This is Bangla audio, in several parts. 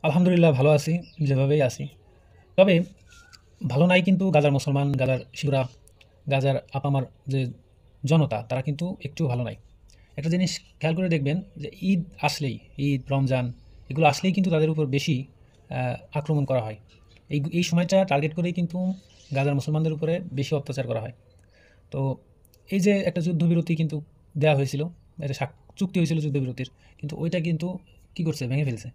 আলহামদুলিল্লাহ ভালো আছি, যেভাবেই আছি। তবে ভালো নাই কিন্তু গাজার মুসলমান, গাজার শিশুরা, গাজার আপামার যে জনতা তারা কিন্তু একটুও ভালো নাই। একটা জিনিস খেয়াল করে দেখবেন যে ঈদ আসলেই, ঈদ, রমজান এগুলো আসলেই কিন্তু তাদের উপর বেশি আক্রমণ করা হয়। এই সময়টা টার্গেট করেই কিন্তু গাজার মুসলমানদের উপরে বেশি অত্যাচার করা হয়। তো এই যে একটা যুদ্ধবিরতি কিন্তু দেওয়া হয়েছিল, একটা চুক্তি হয়েছিল যুদ্ধবিরতির, কিন্তু ওইটা কিন্তু কী করছে, ভেঙে ফেলছে।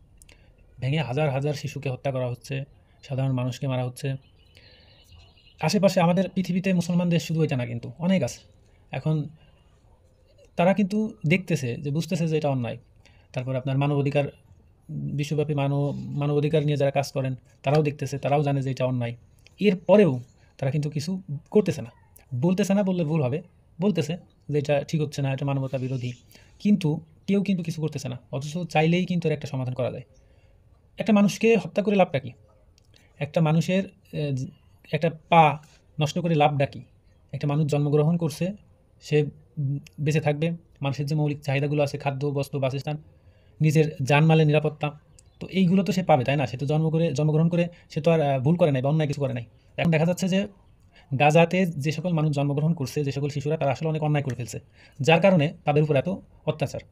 ভেঙে হাজার হাজার শিশুকে হত্যা করা হচ্ছে, সাধারণ মানুষকে মারা হচ্ছে। আশেপাশে আমাদের পৃথিবীতে মুসলমান দেশ শুধু এটা না, কিন্তু অনেক আছে। এখন তারা কিন্তু দেখতেছে, যে বুঝতেছে যে এটা অন্যায়। তারপর আপনার মানবাধিকার, বিশ্বব্যাপী মানবাধিকার নিয়ে যারা কাজ করেন তারাও দেখতেছে, তারাও জানে যে এটা অন্যায়। এরপরেও তারা কিন্তু কিছু করতেছে না। বলতেছে না বললে ভুল হবে, বলতেছে যে এটা ঠিক হচ্ছে না, এটা মানবতা বিরোধী, কিন্তু কেউ কিন্তু কিছু করতেছে না। অথচ চাইলেই কিন্তু এর একটা সমাধান করা যায়। একটা মানুষকে হত্যা করে লাভটা কি? একটা মানুষের একটা পা নষ্ট করে লাভটা কী? একটা মানুষ জন্মগ্রহণ করছে, সে বেঁচে থাকবে। মানুষের যে মৌলিক চাহিদাগুলো আছে, খাদ্য, বস্ত্র, বাসস্থান, নিজের জানমালের নিরাপত্তা, তো এইগুলো তো সে পাবে, তাই না? সে তো জন্মগ্রহণ করে সে তো আর ভুল করে নাই বা অন্যায় কিছু করে নাই। এখন দেখা যাচ্ছে যে গাজাতে যে সকল মানুষ জন্মগ্রহণ করছে, যে সকল শিশুরা, তারা আসলে অনেক অন্যায় করে ফেলছে, যার কারণে তাদের উপর এত অত্যাচার।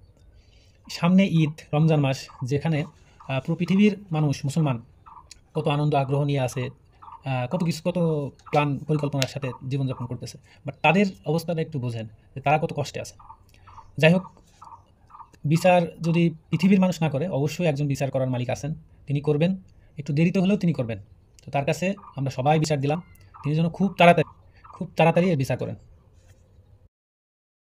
সামনে ঈদ, রমজান মাস, যেখানে পুরো পৃথিবীর মানুষ মুসলমান কত আনন্দ আগ্রহ নিয়ে আছে, কত কিছু, কত প্ল্যান পরিকল্পনার সাথে জীবনযাপন করতেছে। বাট তাদের অবস্থাটা একটু বোঝেন, যে তারা কত কষ্টে আছে। যাই হোক, বিচার যদি পৃথিবীর মানুষ না করে, অবশ্যই একজন বিচার করার মালিক আছেন, তিনি করবেন। একটু দেরিতে হলেও তিনি করবেন। তো তার কাছে আমরা সবাই বিচার দিলাম, তিনি যেন খুব তাড়াতাড়ি এর বিচার করেন।